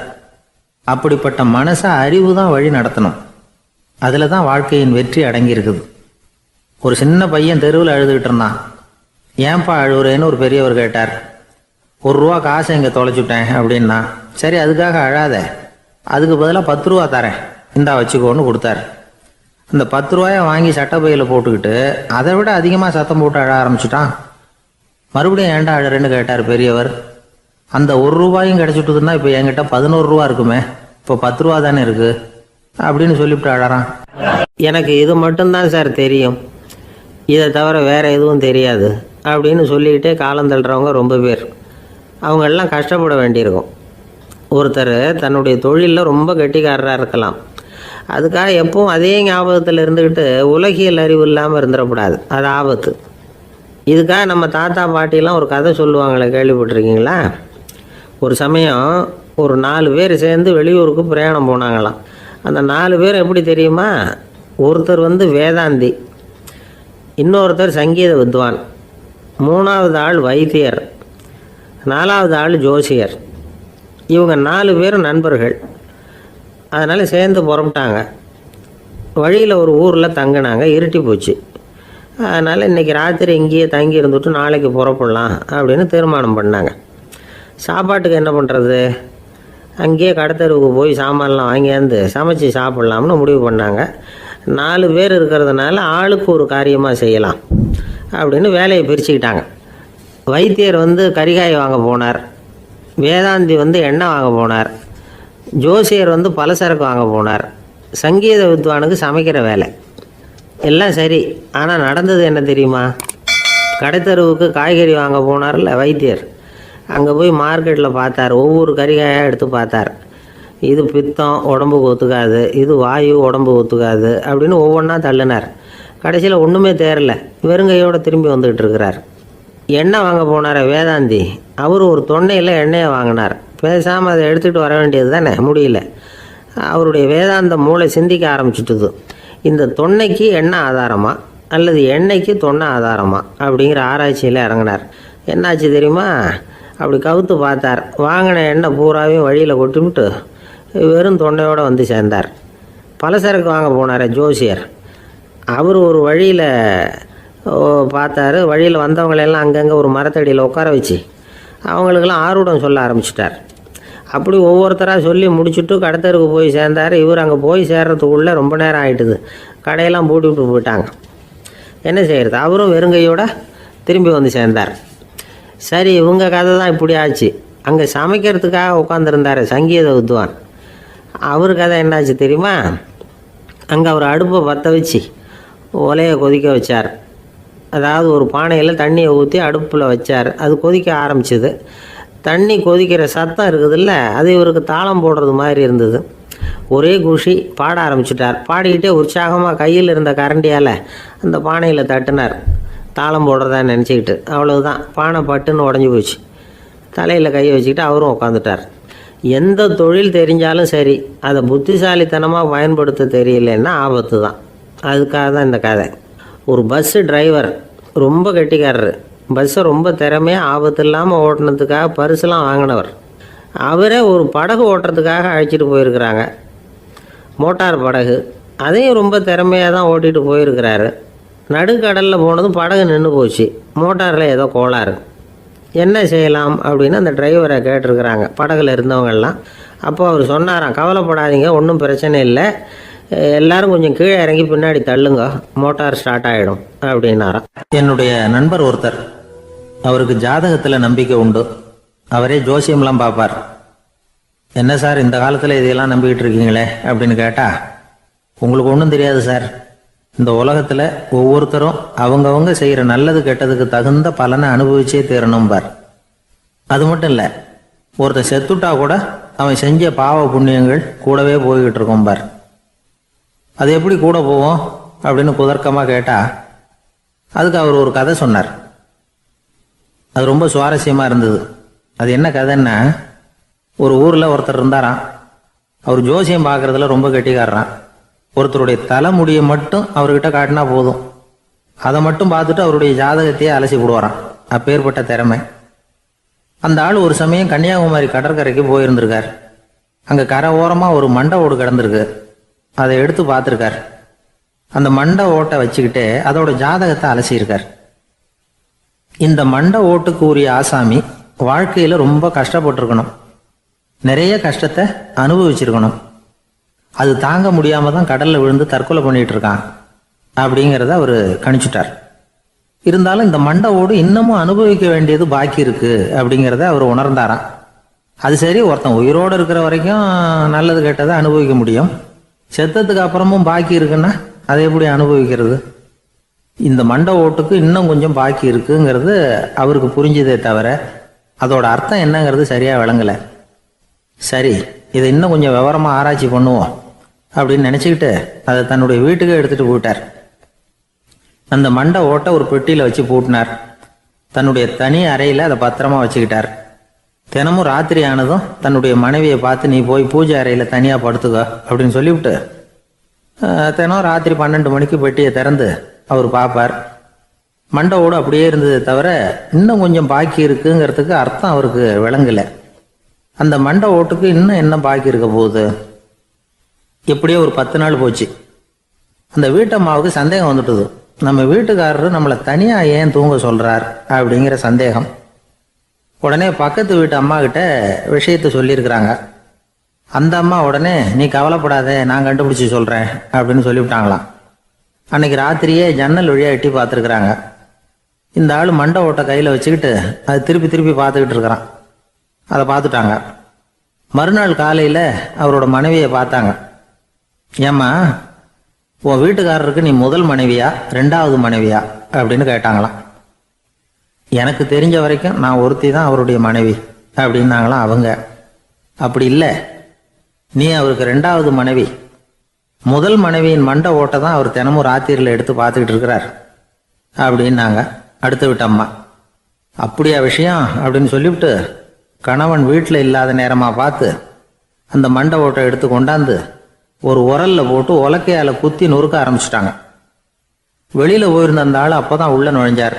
அப்படிப்பட்ட மனசை அறிவு தான் வழி நடத்தணும். அதுல தான் வாழ்க்கையின் வெற்றி அடங்கி இருக்குது. ஒரு சின்ன பையன் தெருவில் அழுதுகிட்டு இருந்தான். ஏன்பா அழுவுறேன்னு ஒரு பெரியவர் கேட்டார். ₹1 காசை இங்கே தொலைச்சுட்டேன் அப்படின்னா. சரி, அதுக்காக அழாத, அதுக்கு பதிலாக 10 ரூபா தரேன், இந்தா வச்சுக்கோன்னு கொடுத்தாரு. அந்த 10 ரூபாயை வாங்கி சட்டப்பையில போட்டுக்கிட்டு அதை விட அதிகமாக சத்தம் போட்டு அழ ஆரம்பிச்சுட்டான். மறுபடியும் ஏன்டா அழறேன்னு கேட்டார் பெரியவர். அந்த ₹1 கிடைச்சிட்டுதுன்னா இப்போ என்கிட்ட 11 ரூபா இருக்குமே, இப்போ 10 ரூபா தானே இருக்கு அப்படின்னு சொல்லிவிட்டு அழறான். எனக்கு இது மட்டும்தான் சார் தெரியும், இதை தவிர வேற எதுவும் தெரியாது அப்படின்னு சொல்லிக்கிட்டே காலம் தள்ளுறவங்க ரொம்ப பேர். அவங்கெல்லாம் கஷ்டப்பட வேண்டியிருக்கும். ஒருத்தர் தன்னுடைய தொழிலில் ரொம்ப கெட்டிக்காரராக இருக்கலாம். அதுக்காக எப்பவும் அதே ஞாபகத்தில் இருந்துக்கிட்டு உலகியல் அறிவு இல்லாமல் இருந்துடக்கூடாது, அது ஆபத்து. இதுக்காக நம்ம தாத்தா பாட்டிலாம் ஒரு கதை சொல்லுவாங்களே, கேள்விப்பட்டிருக்கீங்களா? ஒரு சமயம் ஒரு 4 பேர் சேர்ந்து வெளியூருக்கு பிரயாணம் போனாங்களாம். அந்த 4 பேர் எப்படி தெரியுமா? ஒருத்தர் வேதாந்தி, இன்னொருத்தர் சங்கீத வித்வான், 3வது ஆள் வைத்தியர், 4வது ஆள் ஜோசியர். இவங்க 4 பேரும் நண்பர்கள். அதனால் சேர்ந்து புறப்பட்டாங்க. வழியில் ஒரு ஊரில் தங்கினாங்க. இருட்டி போச்சு. அதனால் இன்றைக்கி ராத்திரி இங்கேயே தங்கி இருந்துட்டு நாளைக்கு புறப்படலாம் அப்படின்னு தீர்மானம் பண்ணாங்க. சாப்பாட்டுக்கு என்ன பண்ணுறது? அங்கேயே கடத்தெருவுக்கு போய் சாமான்லாம் வாங்கியாந்து சமைச்சு சாப்பிட்லாம்னு முடிவு பண்ணாங்க. 4 பேர் இருக்கிறதுனால ஆளுக்கு ஒரு காரியமாக செய்யலாம் அப்படின்னு வேலையை பிரிச்சுக்கிட்டாங்க. வைத்தியர் கரிகாய் வாங்க போனார், வேதாந்தி எண்ணெய் வாங்க போனார், ஜோசியர் பலசரக்கு வாங்க போனார், சங்கீத வித்வானுக்கு சமைக்கிற வேலை. எல்லாம் சரி, ஆனால் நடந்தது என்ன தெரியுமா? கடைத்தெருவுக்கு காய்கறி வாங்க போனார்ல வைத்தியர், அங்கே போய் மார்க்கெட்டில் பார்த்தார். ஒவ்வொரு கறிகாயாக எடுத்து பார்த்தார். இது பித்தம், உடம்புக்கு ஒத்துக்காது, இது வாயு, உடம்பு ஒத்துக்காது அப்படின்னு ஒவ்வொன்றா தள்ளினார். கடைசியில் ஒன்றுமே தேரல, வெறுங்கையோடு திரும்பி வந்துக்கிட்டு இருக்கிறார். எண்ணெய் வாங்க போனார் வேதாந்தி, அவர் ஒரு தொன்னையில் எண்ணெயை வாங்கினார். பேசாமல் அதை எடுத்துகிட்டு வர வேண்டியது தானே, முடியல. அவருடைய வேதாந்த மூளை சிந்திக்க ஆரம்பிச்சுட்டுது. இந்த தொன்னைக்கு எண்ணெய் ஆதாரமா அல்லது எண்ணெய்க்கு தொன்னை ஆதாரமா அப்படிங்கிற ஆராய்ச்சியில் இறங்கினார். என்னாச்சு தெரியுமா? அப்படி கவுத்து பார்த்தார். வாங்கின எண்ணெய் பூராவையும் வழியில் கொட்டிவிட்டு வெறும் தொண்டையோடு சேர்ந்தார். பலசரக்கு வாங்க போனார் ஜோசியர். அவர் ஒரு வழியில் பார்த்தாரு. வழியில் வந்தவங்களெல்லாம் அங்கங்கே ஒரு மரத்தடியில் உட்கார வச்சு அவங்களுக்கெல்லாம் ஆர்வம் சொல்ல ஆரம்பிச்சிட்டார். அப்படி ஒவ்வொருத்தராக சொல்லி முடிச்சுட்டு கடத்தருக்கு போய் சேர்ந்தார். இவர் அங்கே போய் சேர்றதுக்குள்ளே ரொம்ப நேரம் ஆகிட்டுது. கடையெல்லாம் பூட்டிவிட்டு போயிட்டாங்க. என்ன செய்கிறது? அவரும் வெறுங்கையோடு திரும்பி சேர்ந்தார். சரி, இவங்க கதை தான் இப்படி ஆச்சு. அங்கே சமைக்கிறதுக்காக உட்காந்துருந்தார் சங்கீத வித்வான். அவர் கதை என்னாச்சு தெரியுமா? அங்கே அவர் அடுப்பை பற்ற வச்சு ஒலையை கொதிக்க வச்சார். அதாவது ஒரு பானையில் தண்ணியை ஊற்றி அடுப்பில் வச்சார். அது கொதிக்க ஆரம்பிச்சிது. தண்ணி கொதிக்கிற சத்தம் இருக்குதுல்ல, அது இவருக்கு தாளம் போடுறது மாதிரி இருந்தது. ஒரே குஷி, பாட ஆரம்பிச்சிட்டார். பாடிக்கிட்டே உற்சாகமாக கையில் இருந்த கரண்டியால் அந்த பானையில் தட்டினார், தாளம் போடுறதா நினச்சிக்கிட்டு. அவ்வளவுதான், பானை பட்டுன்னு உடஞ்சி போச்சு. தலையில் கையை வச்சுக்கிட்டு அவரும் உட்காந்துட்டார். எந்த தொழில் தெரிஞ்சாலும் சரி, அதை புத்திசாலித்தனமாக பயன்படுத்த தெரியலன்னா ஆபத்து தான். அதுக்காக தான் இந்த கதை. ஒரு பஸ்ஸு டிரைவர் ரொம்ப கெட்டிக்காரர். பஸ்ஸை ரொம்ப திறமையாக ஆபத்து இல்லாமல் ஓட்டினதுக்காக பரிசுலாம் வாங்கினவர். அவரே ஒரு படகு ஓட்டுறதுக்காக அழைச்சிட்டு போயிருக்கிறாங்க, மோட்டார் படகு. அதையும் ரொம்ப திறமையாக தான் ஓட்டிகிட்டு போயிருக்கிறாரு. நடுக்கடலில் போனதும் படகு நின்று போச்சு. மோட்டாரில் ஏதோ கோளாறு. என்ன செய்யலாம் அப்படின்னு அந்த டிரைவரை கேட்டிருக்கிறாங்க படகுல இருந்தவங்கெல்லாம். அப்போ அவர் சொன்னாராம், கவலைப்படாதீங்க, ஒன்றும் பிரச்சனை இல்லை, எல்லாரும் கொஞ்சம் கீழே இறங்கி பின்னாடி தள்ளுங்க, மோட்டார் ஸ்டார்ட் ஆகிடும் அப்படின்னாராம். என்னுடைய நண்பர் ஒருத்தர், அவருக்கு ஜாதகத்தில் நம்பிக்கை உண்டு. அவரே ஜோசியம்லாம் பார்ப்பார். என்ன சார் இந்த காலத்தில் இதையெல்லாம் நம்பிக்கிட்டு இருக்கீங்களே அப்படின்னு கேட்டா, உங்களுக்கு ஒன்றும் தெரியாது சார், இந்த உலகத்தில் ஒவ்வொருத்தரும் அவங்கவங்க செய்கிற நல்லது கெட்டதுக்கு தகுந்த பலனை அனுபவிச்சே தீரணும்பார். அது மட்டும் இல்லை, ஒருத்தன் செத்துட்டா கூட அவன் செஞ்ச பாவ புண்ணியங்கள் கூடவே போய்கிட்டு இருக்கோம்பார். அது எப்படி கூட போவோம் அப்படின்னு குதர்க்கமாக கேட்டால், அதுக்கு அவர் ஒரு கதை சொன்னார். அது ரொம்ப சுவாரஸ்யமாக இருந்தது. அது என்ன கதைன்னா, ஒரு ஊரில் ஒருத்தர் இருந்தாராம். அவர் ஜோசியம் பார்க்குறதுல ரொம்ப கெட்டிக்காரரான். ஒருத்தருடைய தலைமுடியை மட்டும் அவர்கிட்ட காட்டினா போதும், அதை மட்டும் பார்த்துட்டு அவருடைய ஜாதகத்தையே அலசி விடுவாராம். அப்பேற்பட்ட திறமை. அந்த ஆள் ஒரு சமயம் கன்னியாகுமரி கடற்கரைக்கு போயிருந்திருக்கார். அங்கே கரை ஓரமாக ஒரு மண்டை ஓடு கிடந்திருக்கு. அதை எடுத்து பார்த்துருக்கார். அந்த மண்டை ஓட்டை வச்சுக்கிட்டே அதோட ஜாதகத்தை அலசியிருக்கார். இந்த மண்டை ஓட்டுக்கு உரிய ஆசாமி வாழ்க்கையில் ரொம்ப கஷ்டப்பட்டிருக்கணும், நிறைய கஷ்டத்தை அனுபவிச்சிருக்கணும். அது தாங்க முடியாம தான் கடல்ல விழுந்து தற்கொலை பண்ணிட்டு இருக்கான் அப்படிங்கிறத அவர் கணிச்சுட்டார். இருந்தாலும் இந்த மண்டை ஓடு இன்னமும் அனுபவிக்க வேண்டியது பாக்கி இருக்கு அப்படிங்கிறத அவர் உணர்ந்தாராம். அது சரி, ஒருத்தன் உயிரோடு இருக்கிற வரைக்கும் நல்லது கெட்டதை அனுபவிக்க முடியும், செத்ததுக்கு அப்புறமும் பாக்கி இருக்குன்னா அதை எப்படி அனுபவிக்கிறது? இந்த மண்டை ஓட்டுக்கு இன்னும் கொஞ்சம் பாக்கி இருக்குங்கிறது அவருக்கு புரிஞ்சதே தவிர அதோட அர்த்தம் என்னங்கிறது சரியா விளங்கலை. சரி, இதை இன்னும் கொஞ்சம் விவரமாக ஆராய்ச்சி பண்ணுவோம் அப்படின்னு நினச்சிக்கிட்டு அதை தன்னுடைய வீட்டுக்கு எடுத்துகிட்டு போயிட்டார். அந்த மண்டை ஓட்டை ஒரு பெட்டியில் வச்சு பூட்டினார். தன்னுடைய தனி அறையில் அதை பத்திரமா வச்சுக்கிட்டார். தினமும் ராத்திரி ஆனதும் தன்னுடைய மனைவியை பார்த்து, நீ போய் பூஜை அறையில் தனியாக படுத்துக்க அப்படின்னு சொல்லிவிட்டு தினம் ராத்திரி 12 மணிக்கு பெட்டியை திறந்து அவர் பார்ப்பார். மண்டை ஓடு அப்படியே இருந்தது தவிர இன்னும் கொஞ்சம் பாக்கி இருக்குங்கிறதுக்கு அர்த்தம் அவருக்கு விளங்கலை. அந்த மண்டை ஓட்டுக்கு இன்னும் என்ன பாக்கி இருக்க போகுது? எப்படியோ ஒரு 10 நாள் போச்சு. அந்த வீட்டம்மாவுக்கு சந்தேகம் வந்துட்டுது. நம்ம வீட்டுக்காரரு நம்மளை தனியாக ஏன் தூங்க சொல்கிறார் அப்படிங்கிற சந்தேகம். உடனே பக்கத்து வீட்டு அம்மா கிட்ட விஷயத்த சொல்லியிருக்கிறாங்க. அந்த அம்மா உடனே, நீ கவலைப்படாத, நான் கண்டுபிடிச்சி சொல்கிறேன் அப்படின்னு சொல்லிவிட்டாங்களாம். அன்னைக்கு ராத்திரியே ஜன்னல் வழியாக எட்டி பார்த்துருக்குறாங்க. இந்த ஆள் மண்டை ஓட்டை கையில் வச்சுக்கிட்டு அது திருப்பி திருப்பி பார்த்துக்கிட்டு இருக்கிறான். அதை பார்த்துட்டாங்க. மறுநாள் காலையில் அவரோட மனைவியை பார்த்தாங்க. ஏம்மா, உன் வீட்டுக்காரருக்கு நீ முதல் மனைவியா 2வது மனைவியா அப்படின்னு கேட்டாங்களாம். எனக்கு தெரிஞ்ச வரைக்கும் நான் ஒருத்தி தான் அவருடைய மனைவி அப்படின்னாங்களாம் அவங்க. அப்படி இல்லை, நீ அவருக்கு 2வது மனைவி. முதல் மனைவியின் மண்டை ஓட்டை தான் அவர் தினமும் ராத்திரியில் எடுத்து பார்த்துக்கிட்டு இருக்கிறார் அப்படின்னாங்க அடுத்த வீட்டு அம்மா. அப்படியா விஷயம் அப்படின்னு சொல்லிவிட்டு கணவன் வீட்டில் இல்லாத நேரமாக பார்த்து அந்த மண்டை ஓட்டை எடுத்து கொண்டாந்து ஒரு உரல்ல போட்டு உலக்கையால் குத்தி நொறுக்க ஆரம்பிச்சிட்டாங்க. வெளியில் போயிருந்த அந்த ஆள் அப்போ தான் உள்ளே நுழைஞ்சார்.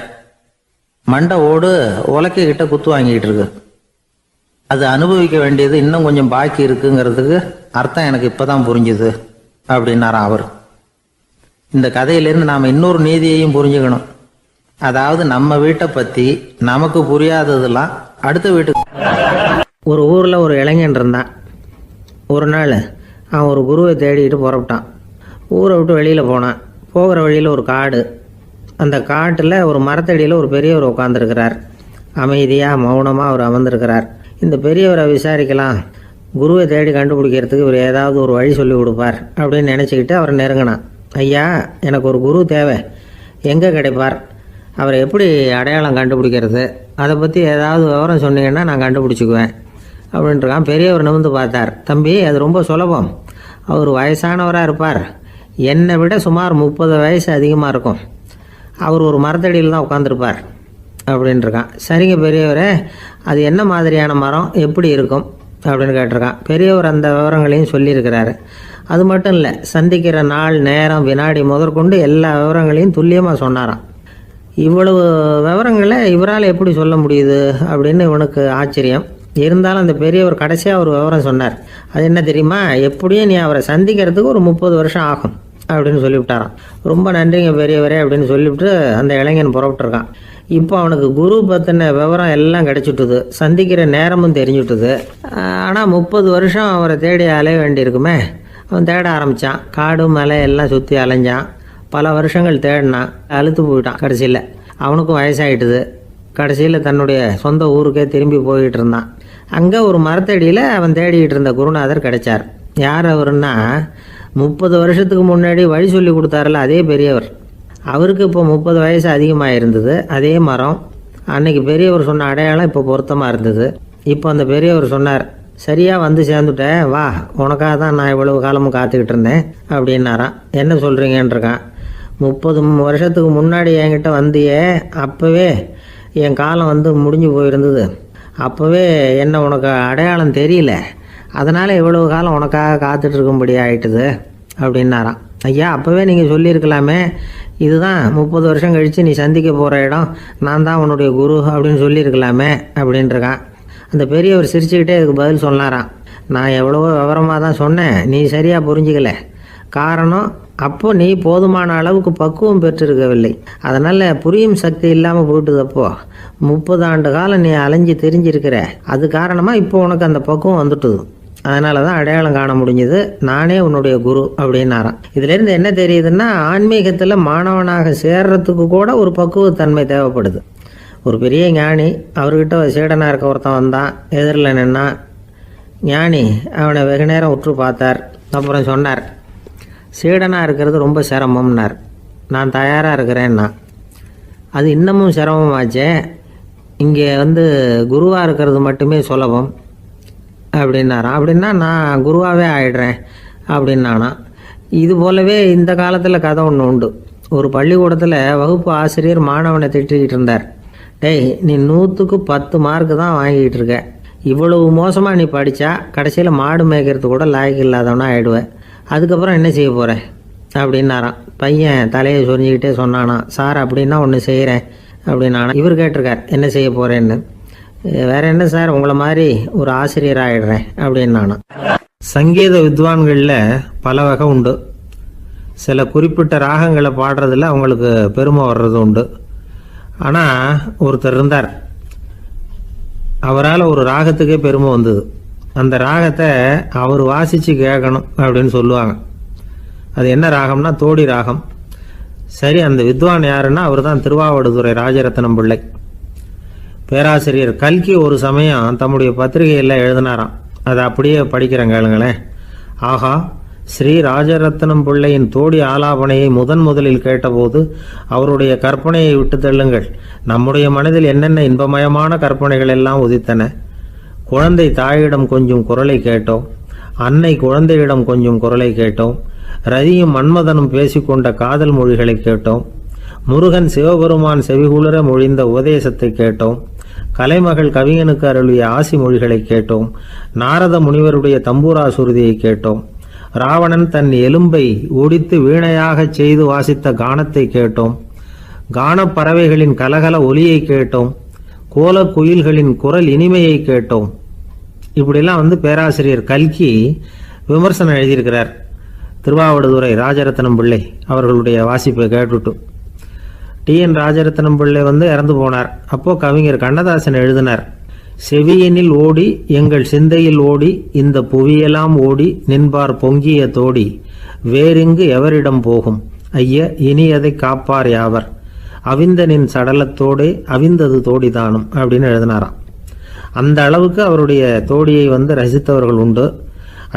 மண்டை ஓடு உலக்கை கிட்ட குத்து வாங்கிக்கிட்டு இருக்கு. அது அனுபவிக்க வேண்டியது இன்னும் கொஞ்சம் பாக்கி இருக்குங்கிறதுக்கு அர்த்தம் எனக்கு இப்போ தான் புரிஞ்சுது அப்படின்னாராம் அவர். இந்த கதையிலேருந்து நாம் இன்னொரு நீதியையும் புரிஞ்சுக்கணும். அதாவது நம்ம வீட்டை பற்றி நமக்கு புரியாததெல்லாம் அடுத்த வீட்டுக்கு. ஒரு ஊரில் ஒரு இளைஞன் இருந்தான். ஒரு நாள் அவன் ஒரு குருவை தேடிக்கிட்டு புறப்பட்டான். ஊரை விட்டு வெளியில் போனான். போகிற வழியில் ஒரு காடு. அந்த காட்டில் ஒரு மரத்தடியில் ஒரு பெரியவர் உட்காந்துருக்கிறார். அமைதியாக மௌனமாக அவர் அமர்ந்திருக்கிறார். இந்த பெரியவரை விசாரிக்கலாம், குருவை தேடி கண்டுபிடிக்கிறதுக்கு இவர் ஏதாவது ஒரு வழி சொல்லி கொடுப்பார் அப்படின்னு நினச்சிக்கிட்டு அவரை நெருங்கினான். ஐயா, எனக்கு ஒரு குரு தேவை, எங்கே கிடைப்பார், அவரை எப்படி அடையாளம் கண்டுபிடிக்கிறது, அதை பற்றி ஏதாவது விவரம் சொன்னீங்கன்னா நான் கண்டுபிடிச்சிக்குவேன் அப்படின்ட்டுருக்கான். பெரியவர் நிமிர்ந்து பார்த்தார். தம்பி, அது ரொம்ப சுலபம். அவர் வயசானவராக இருப்பார், என்னை விட சுமார் 30 வயசு அதிகமாக இருக்கும். அவர் ஒரு மரத்தடியில் தான் உட்காந்துருப்பார் அப்படின்ட்டுருக்கான். சரிங்க பெரியவரே, அது என்ன மாதிரியான மரம், எப்படி இருக்கும் அப்படின்னு கேட்டிருக்கான். பெரியவர் அந்த விவரங்களையும் சொல்லியிருக்கிறாரு. அது மட்டும் இல்லை, சந்திக்கிற நாள், நேரம், வினாடி முதற்கொண்டு எல்லா விவரங்களையும் துல்லியமாக சொன்னாராம். இவ்வளவு விவரங்களை இவரால் எப்படி சொல்ல முடியுது அப்படின்னு இவனுக்கு ஆச்சரியம். இருந்தாலும் அந்த பெரியவர் கடைசியாக ஒரு விவரம் சொன்னார். அது என்ன தெரியுமா, எப்படியும் நீ அவரை சந்திக்கிறதுக்கு ஒரு 30 வருஷம் ஆகும் அப்படின்னு சொல்லிவிட்டாராம். ரொம்ப நன்றிங்க பெரியவரே அப்படின்னு சொல்லிவிட்டு அந்த இளைஞன் புறப்பட்டுருக்கான். இப்போ அவனுக்கு குரு பற்றின விவரம் எல்லாம் கிடைச்சிட்டுது, சந்திக்கிற நேரமும் தெரிஞ்சுட்டுது. ஆனால் 30 வருஷம் அவரை தேடி அலைய வேண்டியிருக்குமே. அவன் தேட ஆரம்பித்தான். காடு மலை எல்லாம் சுற்றி அலைஞ்சான். பல வருஷங்கள் தேடினான். அழுத்து போயிட்டான். கடைசியில் அவனுக்கும் வயசாகிட்டுது. கடைசியில் தன்னுடைய சொந்த ஊருக்கே திரும்பி போயிட்டு இருந்தான். அங்கே ஒரு மரத்தடியில் அவன் தேடிக்கிட்டு இருந்த குருநாதர் கிடைச்சார். யார் அவருன்னா, 30 வருஷத்துக்கு முன்னாடி வழி சொல்லி கொடுத்தாருல அதே பெரியவர். அவருக்கு இப்போ 30 வயசு அதிகமாக இருந்தது. அதே மரம். அன்னைக்கு பெரியவர் சொன்ன அடையாளம் இப்போ பொருத்தமாக இருந்தது. இப்போ அந்த பெரியவர் சொன்னார், சரியாக வந்து சேர்ந்துட்டேன், வா, உனக்காக தான் நான் இவ்வளவு காலமும் காத்துக்கிட்டு இருந்தேன் அப்படின்னாரான். என்ன சொல்கிறீங்கன்றிருக்கான். 30 வருஷத்துக்கு முன்னாடி என்கிட்ட வந்தியே, அப்போவே என் காலம் வந்து முடிஞ்சு போயிருந்தது. அப்போவே என்ன உனக்கு அடையாளம் தெரியல, அதனால் இவ்வளவு காலம் உனக்காக காத்துட்ருக்கும்படி ஆயிட்டுது அப்படின்னாராம். ஐயா, அப்போவே நீங்கள் சொல்லியிருக்கலாமே, இதுதான் 30 வருஷம் கழித்து நீ சந்திக்க போகிற இடம், நான் தான் உன்னுடைய குரு அப்படின்னு சொல்லியிருக்கலாமே அப்படின்ட்டுருக்கான். அந்த பெரியவர் சிரிச்சுக்கிட்டே இதுக்கு பதில் சொன்னாராம், நான் எவ்வளவோ விவரமாக தான் சொன்னேன், நீ சரியாக புரிஞ்சிக்கல. காரணம், அப்போ நீ போதுமான அளவுக்கு பக்குவம் பெற்றிருக்கவில்லை, அதனால் புரியும் சக்தி இல்லாமல் போயிட்டுதப்போ 30 ஆண்டு காலம் நீ அலைஞ்சி தெரிஞ்சிருக்கிற, அது காரணமாக இப்போ உனக்கு அந்த பக்குவம் வந்துட்டுது, அதனால தான் அடையாளம் காண முடிஞ்சது, நானே உன்னுடைய குரு அப்படின்னாராம். இதுலேருந்து என்ன தெரியுதுன்னா, ஆன்மீகத்தில் மாணவனாக சேர்றதுக்கு கூட ஒரு பக்குவத்தன்மை தேவைப்படுது. ஒரு பெரிய ஞானி, அவர்கிட்ட சீடனாக இருக்க ஒருத்தன் வந்தான், எதிரில் நின்னான். ஞானி அவனை வெகு நேரம் உற்று பார்த்தார். அப்புறம் சொன்னார், சீடனாக இருக்கிறது ரொம்ப சிரமம்னார். நான் தயாராக இருக்கிறேன்னா. அது இன்னமும் சிரமமாச்சே, இங்கே வந்து குருவாக இருக்கிறது மட்டுமே சுலபம் அப்படின்னாராம். அப்படின்னா நான் குருவாகவே ஆயிடுறேன் அப்படின்னானா. இது போலவே இந்த காலத்தில் கதை ஒன்று உண்டு. ஒரு பள்ளிக்கூடத்தில் வகுப்பு ஆசிரியர் மாணவனை திட்டிக்கிட்டு இருந்தார். டேய், நீ 100க்கு 10 மார்க்கு தான் வாங்கிக்கிட்டு இருக்க, இவ்வளவு மோசமாக நீ படித்தா கடைசியில் மாடு மேய்க்கிறது கூட லாய்க்கு இல்லாதவனா ஆகிடுவேன், அதுக்கப்புறம் என்ன செய்ய போகிறேன் அப்படின்னாராம். பையன் தலையை சொரிஞ்சிக்கிட்டே சொன்னானா, சார் அப்படின்னா ஒன்று செய்கிறேன் அப்படின்னானா. இவர் கேட்டிருக்கார், என்ன செய்ய போகிறேன்னு. வேற என்ன சார், உங்களை மாதிரி ஒரு ஆசிரியர் ஆகிடுறேன் அப்படின்னானா. சங்கீத வித்வான்களில் பல வகை உண்டு. சில குறிப்பிட்ட ராகங்களை பாடுறதுல அவங்களுக்கு பெருமை வர்றது உண்டு. ஆனால் ஒருத்தர் இருந்தார், அவரால் ஒரு ராகத்துக்கே பெருமை வந்தது. அந்த ராகத்தை அவர் வாசித்து கேட்கணும் அப்படின்னு சொல்லுவாங்க. அது என்ன ராகம்னா தோடி ராகம். சரி, அந்த வித்வான் யாருன்னா அவர் தான் திருவாவடுதுறை ராஜரத்னம் பிள்ளை. பேராசிரியர் கல்கி ஒரு சமயம் தம்முடைய பத்திரிகையில் எழுதினாராம். அதை அப்படியே படிக்கிறேன் கேளுங்களேன். ஆஹா, ஸ்ரீ ராஜரத்னம் பிள்ளையின் தோடி ஆலாபனையை முதலில் கேட்டபோது அவருடைய கற்பனையை விட்டு தள்ளுங்கள். நம்முடைய மனதில் என்னென்ன இன்பமயமான கற்பனைகள் எல்லாம் உதித்தன. குழந்தை தாயிடம் கொஞ்சம் குரலை கேட்டோம், அன்னை குழந்தையிடம் கொஞ்சம் குரலை கேட்டோம், ரதியும் மன்மதனும் பேசிக்கொண்ட காதல் மொழிகளை கேட்டோம், முருகன் சிவபெருமான் செவிகுளிர மொழிந்த உபதேசத்தை கேட்டோம், கலைமகள் கவிஞனுக்கு அருளிய ஆசி மொழிகளை கேட்டோம், நாரத முனிவருடைய தம்பூரா சுருதியை கேட்டோம், ராவணன் தன் எலும்பை ஒடித்து வீணையாகச் செய்து வாசித்த கானத்தை கேட்டோம், கானப் பறவைகளின் கலகல ஒலியை கேட்டோம், கோலக் குயில்களின் குரல் இனிமையை கேட்டோம். இப்படிலாம் பேராசிரியர் கல்கி விமர்சனம் எழுதியிருக்கிறார். திருவாவடுதுறை ராஜரத்னம் பிள்ளை அவர்களுடைய வாசிப்பை கேட்டுட்டு TN ராஜரத்னம் பிள்ளை இறந்து போனார். அப்போ கவிஞர் கண்ணதாசன் எழுதினார், செவியனில் ஓடி எங்கள் சிந்தையில் ஓடி இந்த புவியெல்லாம் ஓடி நின்பார் பொங்கிய தோடி வேறிங்கு எவரிடம் போகும் ஐய இனி அதை காப்பார் யாவர் அவிந்தனின் சடலத்தோடே அவிந்தது தோடிதானும் அப்படின்னு எழுதினாராம். அந்த அளவுக்கு அவருடைய தோடியை ரசித்தவர்கள் உண்டு.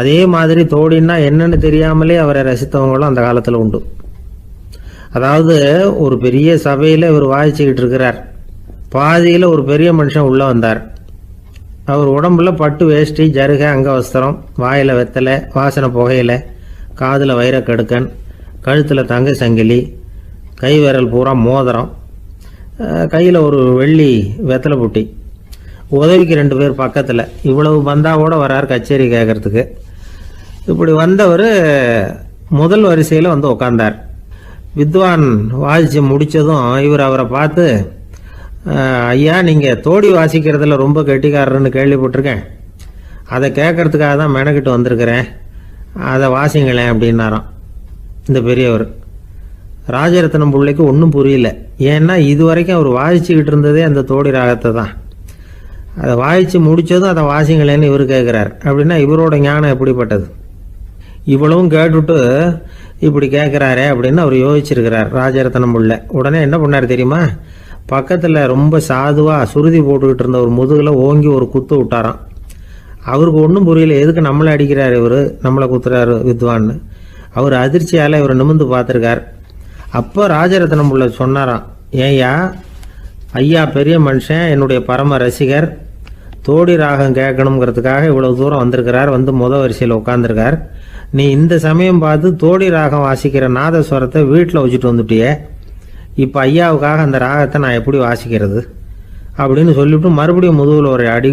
அதே மாதிரி தோடின்னா என்னன்னு தெரியாமலே அவரை ரசித்தவங்களும் அந்த காலத்தில் உண்டு. அதாவது ஒரு பெரிய சபையில் இவர் வாசிச்சுக்கிட்டு இருக்கிறார். பாதியில் ஒரு பெரிய மனுஷன் உள்ளே வந்தார். அவர் உடம்புல பட்டு வேஷ்டி, ஜருகை, அங்கவஸ்திரம், வாயில் வெத்தலை, வாசனை புகையில, காதில் வைரக்கடுக்கன், கழுத்தில் தங்க சங்கிலி, கை விரல் பூரா மோதிரம், கையில் ஒரு வெள்ளி வெத்தலை புட்டி, உதவிக்கு 2 பேர் பக்கத்தில். இவ்வளவு பந்தாவோடு வரார் கச்சேரி கேட்கறதுக்கு. இப்படி வந்தவர் முதல் வரிசையில் உட்கார்ந்தார். வித்வான் வாசித்து முடித்ததும் இவர் அவரை பார்த்து, ஐயா, நீங்கள் தோடி வாசிக்கிறதுல ரொம்ப கெட்டிக்காரர்னு கேள்விப்பட்டிருக்கேன், அதை கேட்கறதுக்காக தான் மெனக்கிட்டு வந்திருக்கிறேன், அதை வாசிங்களேன் அப்படின்னாராம் இந்த பெரியவர். ராஜரத்னம் பிள்ளைக்கு ஒன்றும் புரியல. ஏன்னா இது வரைக்கும் அவர் வாசிச்சுக்கிட்டு இருந்ததே அந்த தோடி ராகத்தை தான். அதை வாசித்து முடித்ததும் அதை வாசிங்களேன்னு இவர் கேட்குறார். அப்படின்னா இவரோட ஞானம் எப்படிப்பட்டது? இவ்வளவும் கேட்டுட்டு இப்படி கேட்குறாரே அப்படின்னு அவர் யோசிச்சிருக்கிறார் ராஜரத்னம் பிள்ளை. உடனே என்ன பண்ணார் தெரியுமா? பக்கத்தில் ரொம்ப சாதுவாக சுருதி போட்டுக்கிட்டு இருந்த ஒரு முதுகில் ஓங்கி ஒரு குத்து விட்டாராம். அவருக்கு ஒன்றும் புரியல, எதுக்கு நம்மளை அடிக்கிறார் இவர், நம்மளை குத்துறாரு வித்வான்னு. அவர் அதிர்ச்சியால் இவரை நிமிர்ந்து பார்த்துருக்கார். அப்போ ராஜரத்னம் உள்ள சொன்னாராம், ஏய்யா ஐயா பெரிய மனுஷன், என்னுடைய பரம ரசிகர், தோடி ராகம் கேட்கணுங்கிறதுக்காக இவ்வளவு தூரம் வந்திருக்கிறார், வந்து வரிசையில் உட்காந்துருக்கார். நீ இந்த சமயம் பார்த்து தோடி ராகம் வாசிக்கிற நாதஸ்வரத்தை வீட்டில் வச்சுட்டு வந்துட்டியே, இப்போ ஐயாவுக்காக அந்த ராகத்தை நான் எப்படி வாசிக்கிறது அப்படின்னு சொல்லிவிட்டு மறுபடியும் முதுகில் ஒரு அடி